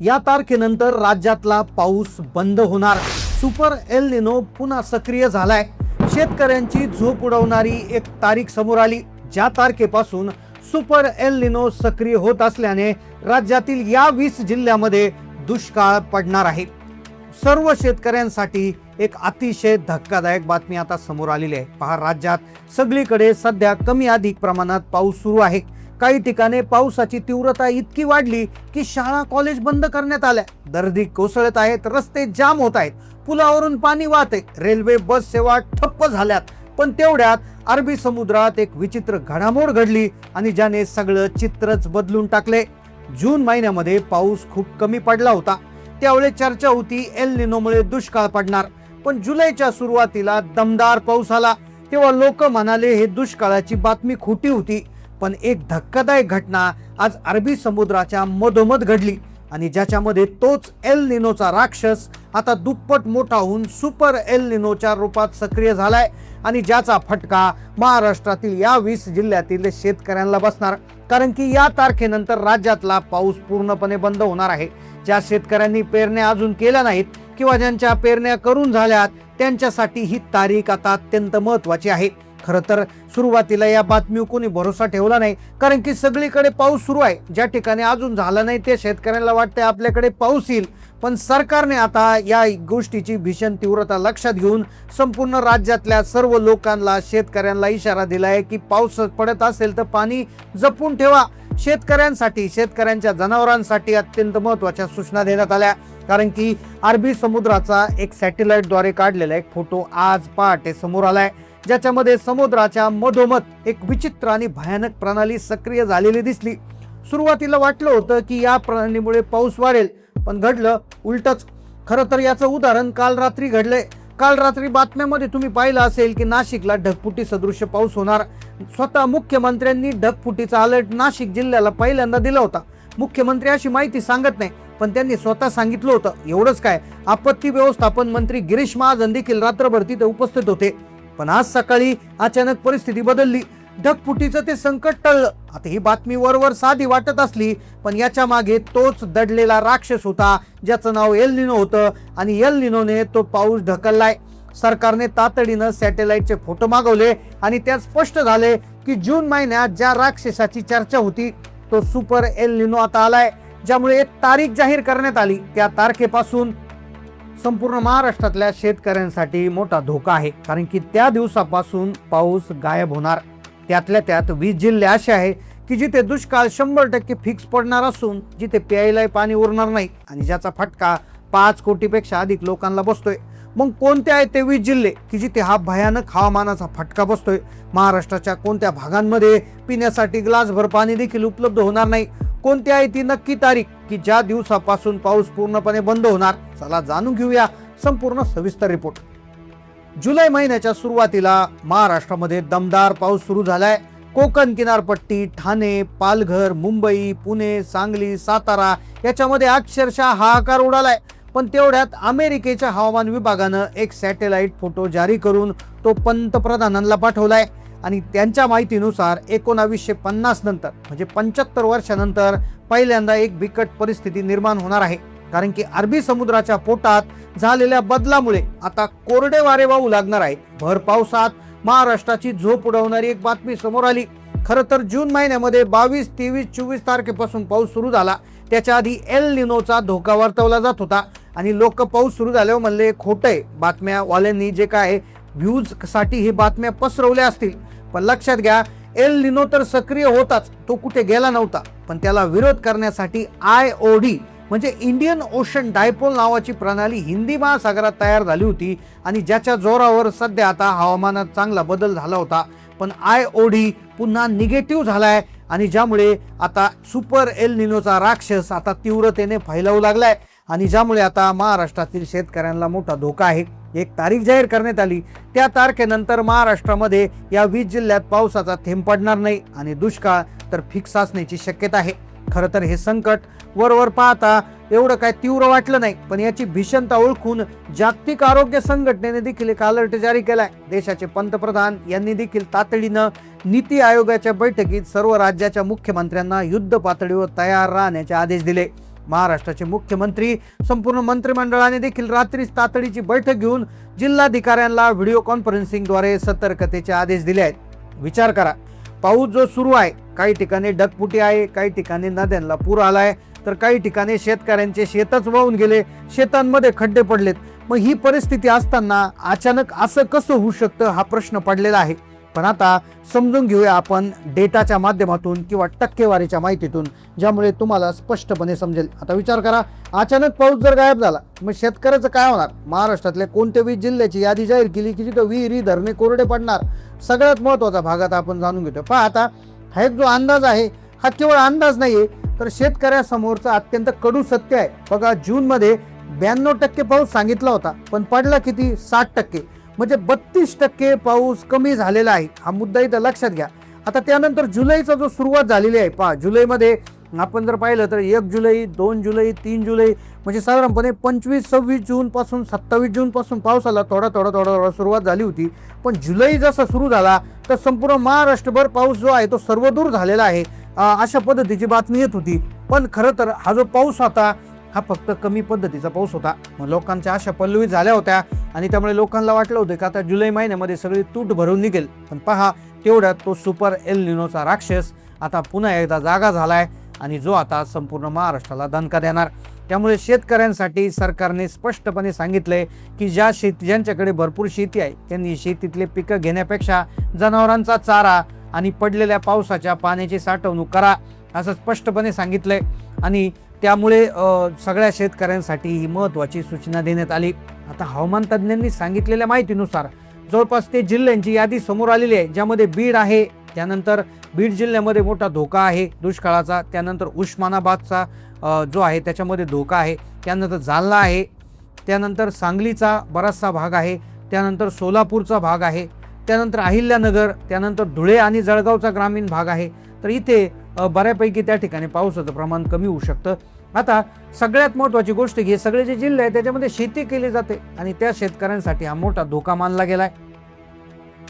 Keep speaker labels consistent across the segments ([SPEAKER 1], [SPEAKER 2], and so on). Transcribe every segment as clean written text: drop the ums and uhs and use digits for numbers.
[SPEAKER 1] या तारखेनंतर राज्यातला पाऊस बंद होणार। सुपर एल निनो पुन्हा सक्रिय झालाय। शेतकऱ्यांची झोप उडवणारी एक तारीख समोर आली, ज्या तारखेपासून सुपर एल निनो सक्रिय होत असल्याने राज्यातील या 20 जिल्ह्यामध्ये दुष्काळ पडणार आहे। सर्व शेतकऱ्यांसाठी एक अतिशय धक्कादायक बातमी आता समोर आलेली आहे। पहा, राज्यात सगळीकडे सध्या कमी अधिक प्रमाणात पाऊस सुरू आहे। काही ठिकाणी पावसाची तीव्रता इतकी वाढली की शाळा कॉलेज बंद करण्यात आल्या। दर्दी कोसळत आहेत, रस्ते जाम होत आहेत, पुलावरून पाणी वाहते, रेल्वे बस सेवा ठप्प झाल्यात। पण तेवढ्यात अरबी समुद्रात एक विचित्र घडामोड घडली आणि ज्याने सगळं चित्रच बदलून टाकले। जून महिन्यामध्ये पाऊस खूप कमी पडला होता, त्यावेळी चर्चा होती एल निनोमुळे दुष्काळ पडणार। पण जुलैच्या सुरुवातीला दमदार पाऊस आला, तेव्हा लोक म्हणाले हे दुष्काळाची बातमी खोटी होती। पण एक धक्कादायक घटना आज अरबी समुद्राच्या मधोमध घडली आणि ज्याच्यामध्ये तोच एल निनोचा राक्षस आता दुप्पट मोठा होऊन सुपर एल निनोच्या रूपात सक्रिय झालाय आणि ज्याचा फटका महाराष्ट्रातील या 20 जिल्ह्यातील शेतकऱ्यांना बसणार। कारण की या तारखेनंतर राज्यातला पाऊस पूर्णपणे बंद होणार आहे। ज्या शेतकऱ्यांनी पेरण्या अजून केल्या नाहीत किंवा ज्यांच्या पेरण्या करून झाल्यात त्यांच्यासाठी ही तारीख आता अत्यंत महत्त्वाची आहे। खरं तर सुरुवातीला या बातमीवर कोणी भरोसा ठेवला नाही, कारण की सगळीकडे पाऊस सुरू आहे। ज्या ठिकाणी अजून झाला नाही ते शेतकऱ्यांना वाटते आपल्याकडे पाऊस येईल। पण सरकारने आता या गोष्टीची भीषण तीव्रता लक्षात घेऊन संपूर्ण राज्यातल्या सर्व लोकांना, शेतकऱ्यांना इशारा दिलाय की पाऊस पडत असेल तर पाणी जपून ठेवा। शेतकऱ्यांसाठी, शेतकऱ्यांच्या जनावरांसाठी अत्यंत महत्त्वाच्या सूचना देण्यात आल्या। कारण की अरबी समुद्राचा एक सॅटेलाइटद्वारे काढलेला एक फोटो आज पहाटे समोर आलाय, ज्याच्यामध्ये समुद्राच्या मधोमध एक विचित्र आणि भयानक प्रणाली सक्रिय झालेली दिसली। सुरुवातीला वाटलं होतं की या प्रणालीमुळे पाऊस वाढेल, पण घडलं उलटच। खरं तर याचं उदाहरण काल रात्री घडलंय। काल रात्री बातम्यामध्ये तुम्ही पाहिलं असेल की नाशिकला ढगफुटी सदृश्य पाऊस होणार। स्वतः मुख्यमंत्र्यांनी ढगफुटीचा अलर्ट नाशिक जिल्ह्याला पहिल्यांदा दिला होता। मुख्यमंत्री अशी माहिती सांगत नाही, पण त्यांनी स्वतः सांगितलं होतं। एवढंच काय, आपत्ती व्यवस्थापन मंत्री गिरीश महाजन देखील रात्रभर तिथे उपस्थित होते। पण आज सकाळी अचानक परिस्थिती बदलली, ढगफुटीचं ते संकट टळलं। आता ही बातमी वरवर साधी वाटत असली, पण याच्या मागे तोच दडलेला राक्षस होता, ज्याचं नाव एल निनो होतं आणि एल निनोने तो पाऊस ढकललाय। सरकारने तातडीनं सॅटेलाइटचे फोटो मागवले आणि त्यात स्पष्ट झाले की जून महिन्यात ज्या राक्षसाची चर्चा होती तो सुपर एल निनो आता आलाय। ज्यामुळे एक तारीख जाहीर करण्यात आली, त्या तारखेपासून संपूर्ण महाराष्ट्रातल्या शेतकऱ्यांसाठी मोठा धोका आहे। कारण की त्या दिवसापासून पाऊस गायब होणार। त्यातल्या त्यात 20 जिल्हे असे आहे की जिथे दुष्काळ 100% फिक्स पडणार असून जिथे प्यायला पाणी उरणार नाही आणि ज्याचा फटका 5 कोटीपेक्षा अधिक लोकांना बसतोय। मग कोणते आहेत ते 20 जिल्हे की जिथे हा भयानक हवामानाचा फटका बसतोय? महाराष्ट्राच्या कोणत्या भागांमध्ये पिण्यासाठी ग्लासभर पाणी देखील उपलब्ध होणार नाही? कोणती आहे ती नक्की तारीख की ज्या दिवसापासून पाऊस पूर्णपणे बंद होणार? चला जाणून घेऊया संपूर्ण सविस्तर रिपोर्ट। जुलै महिन्याच्या सुरुवातीला महाराष्ट्रामध्ये दमदार पाऊस सुरू झालाय। कोकण किनारपट्टी, ठाणे, पालघर, मुंबई, पुणे, सांगली, सातारा याच्यामध्ये अक्षरशः हाहाकार उडालाय। पण तेवढ्यात अमेरिकेच्या हवामान विभागानं एक सॅटेलाइट फोटो जारी करून तो पंतप्रधानांना पाठवलाय आणि त्यांच्या माहितीनुसार 1950 नंतर म्हणजे 75 वर्षानंतर पहिल्यांदा एक बिकट परिस्थिती निर्माण होणार आहे। कारण की अरबी समुद्राच्या पोटात झालेल्या बदलामुळे आता कोरडे वारे वाहू लागणार आहेत। भर पावसात महाराष्ट्राची झोप उडवणारी एक बातमी समोर आली। खरं तर जून महिन्यामध्ये 22, 23, 24 तारखेपासून पाऊस सुरू झाला। त्याच्या आधी एल निनोचा धोका वर्तवला जात होता आणि लोक पाऊस सुरू झाल्यावर म्हणले खोटंय। बातम्यावाल्यांनी जे काय व्ह्यूज साठी हे बातम्या पसरवल्या असतील, पण लक्षात घ्या एल निनो तर सक्रिय होताच, तो कुठे गेला नव्हता। पण त्याला विरोध करण्यासाठी IOD म्हणजे इंडियन ओशन डायपोल नावाची प्रणाली हिंदी महासागरात तयार झाली होती आणि ज्याच्या जोरावर सध्या आता हवामानात चांगला बदल झाला होता। पण IOD पुन्हा निगेटिव्ह झालाय आणि ज्यामुळे आता सुपर एल निनोचा राक्षस आता तीव्रतेने फैलावू लागलाय आणि ज्यामुळे आता महाराष्ट्रातील शेतकऱ्यांना मोठा धोका आहे। एक तारीख जाहीर करण्यात आली, त्या तारखेनंतर महाराष्ट्रामध्ये या 20 जिल्ह्यात पावसाचा थेंब पडणार नाही आणि दुष्काळ तर फिक्स असण्याची शक्यता आहे। खरं तर हे संकट वरवर पाहता एवढं काय तीव्र वाटलं नाही, पण याची भीषणता ओळखून जागतिक आरोग्य संघटनेने देखील एक अलर्ट जारी केलाय। देशाचे पंतप्रधान यांनी देखील तातडीनं नीती आयोगाच्या बैठकीत सर्व राज्याच्या मुख्यमंत्र्यांना युद्ध पातळीवर तयार राहण्याचे आदेश दिले। महाराष्ट्राचे मुख्यमंत्री संपूर्ण मंत्रिमंडळाने देखील रात्रीच तातडीची बैठक घेऊन जिल्हाधिकाऱ्यांना व्हिडिओ कॉन्फरन्सिंगद्वारे सतर्कतेचे आदेश दिले आहेत। विचार करा, पाऊस जो सुरू आहे, काही ठिकाणी ढगफुटी आहे, काही ठिकाणी नद्यांना पूर आलाय, तर काही ठिकाणी शेतकऱ्यांचे शेतच वाहून गेले, शेतांमध्ये खड्डे पडलेत। मग ही परिस्थिती असताना अचानक असं कसं होऊ शकतं हा प्रश्न पडलेला आहे। पण आता समजून घेऊया आपण डेटाच्या माध्यमातून किंवा टक्केवारीच्या माहितीतून, ज्यामुळे तुम्हाला स्पष्टपणे समजेल। आता विचार करा, अचानक पाऊस जर गायब झाला मग शेतकऱ्याचं काय होणार? महाराष्ट्रातल्या कोणत्या 20 जिल्ह्याची यादी जाहीर केली की जिथं विहिरी धरणे कोरडे पडणार। सगळ्यात महत्त्वाचा भागात आपण जाणून घेतो। पहा, आता हा एक जो अंदाज आहे हा केवळ अंदाज नाहीये, तर शेतकऱ्यासमोरचं अत्यंत कडू सत्य आहे। बघा, जूनमध्ये 92% पाऊस सांगितला होता, पण पडला किती? 60%, म्हणजे 32% पाऊस कमी झालेला आहे। हा मुद्दा इथं लक्षात घ्या। आता त्यानंतर जुलैचा जो सुरुवात झालेली आहे, पहा जुलैमध्ये आपण जर पाहिलं तर 1 जुलै, 2 जुलै, 3 जुलै, म्हणजे साधारणपणे 25-26 जून पासून 27 जून पासून पावसाला थोडा सुरुवात झाली होती। पण जुलै जसा सुरू झाला तर संपूर्ण महाराष्ट्रभर पाऊस जो आहे तो सर्वदूर झालेला आहे, अशा पद्धतीची बातमी येत होती। पण खरं तर हा जो पाऊस होता हा फक्त कमी पद्धतीचा पाऊस होता। मग लोकांच्या आशा पल्लवित झाल्या होत्या आणि त्यामुळे लोकांना वाटलं होतं की आता जुलै महिन्यामध्ये सगळी तूट भरून निघेल। पण पहा, तेवढ्यात तो सुपर एल निनोचा राक्षस आता पुन्हा एकदा जागा झालाय आणि जो आता संपूर्ण महाराष्ट्राला दणका देणार। त्यामुळे शेतकऱ्यांसाठी सरकारने स्पष्टपणे सांगितलंय की ज्यांच्याकडे भरपूर शेती आहे त्यांनी शेतीतले पिकं घेण्यापेक्षा जनावरांचा चारा आणि पडलेल्या पावसाच्या पाण्याची साठवणूक करा, असं स्पष्टपणे सांगितलंय। आणि त्यामुळे सगळ्या शेतकऱ्यांसाठी ही महत्त्वाची सूचना देण्यात आली। आता हवामान तज्ज्ञांनी सांगितलेल्या माहितीनुसार जवळपास ते जिल्ह्यांची यादी समोर आलेली आहे, ज्यामध्ये बीड आहे, त्यानंतर बीड जिल्ह्यामध्ये मोठा धोका आहे दुष्काळाचा, त्यानंतर उस्मानाबादचा जो आहे त्याच्यामध्ये धोका आहे, त्यानंतर जालना आहे, त्यानंतर सांगलीचा बराचसा भाग आहे, त्यानंतर सोलापूरचा भाग आहे, त्यानंतर अहिल्यानगर, त्यानंतर धुळे आणि जळगावचा ग्रामीण भाग आहे। तर इथे बऱ्यापैकी त्या ठिकाणी पावसाचं प्रमाण कमी होऊ शकतं। आता सगळ्यात महत्त्वाची गोष्ट की सगळे जे जिल्हे आहेत त्याच्यामध्ये शेती केली जाते आणि त्या शेतकऱ्यांसाठी हा मोठा धोका मानला गेलाय।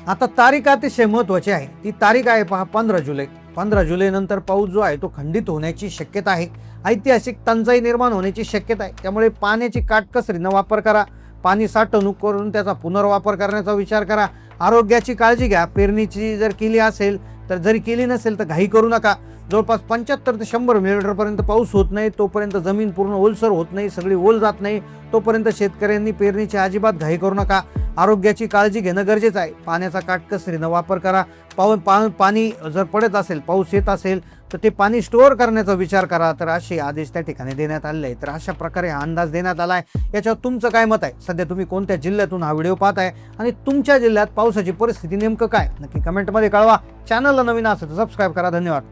[SPEAKER 1] आता तारीख अतिशय महत्त्वाची आहे, ती तारीख आहे पहा 15 जुलै। 15 जुलै नंतर पाऊस जो आहे तो खंडित होण्याची शक्यता आहे, ऐतिहासिक टंचाई निर्माण होण्याची शक्यता आहे। त्यामुळे पाण्याची काटकसरीनं वापर करा, पाणी साठवणूक करून त्याचा पुनर्वापर करण्याचा विचार करा, आरोग्याची काळजी घ्या। पेरणीची जर केली असेल तर, जरी केली नसेल तर घाई करू नका। जवळपास 75 ते 100 मिलीमीटरपर्यंत पाऊस होत नाही तोपर्यंत जमीन पूर्ण ओलसर होत नाही, सगळी ओल जात नाही तोपर्यंत शेतकऱ्यांनी पेरणीची अजिबात घाई करू नका। आरोग्याची काळजी घेणं गरजेचं आहे, पाण्याचा काटकसरीनं वापर करा। पाणी जर पडत असेल, पाऊस येत असेल तर ते पाणी स्टोअर करण्याचा विचार करा। तर असे आदेश त्या ठिकाणी देण्यात आले आहेत। तर अशा प्रकारे हा अंदाज देण्यात आला आहे। याच्यावर तुमचं काय मत आहे? सध्या तुम्ही कोणत्या जिल्ह्यातून हा व्हिडिओ पाहताय आणि तुमच्या जिल्ह्यात पावसाची परिस्थिती नेमकं काय? नक्की कमेंटमध्ये कळवा। चॅनलला नवीन असेल तर सबस्क्राईब करा। धन्यवाद।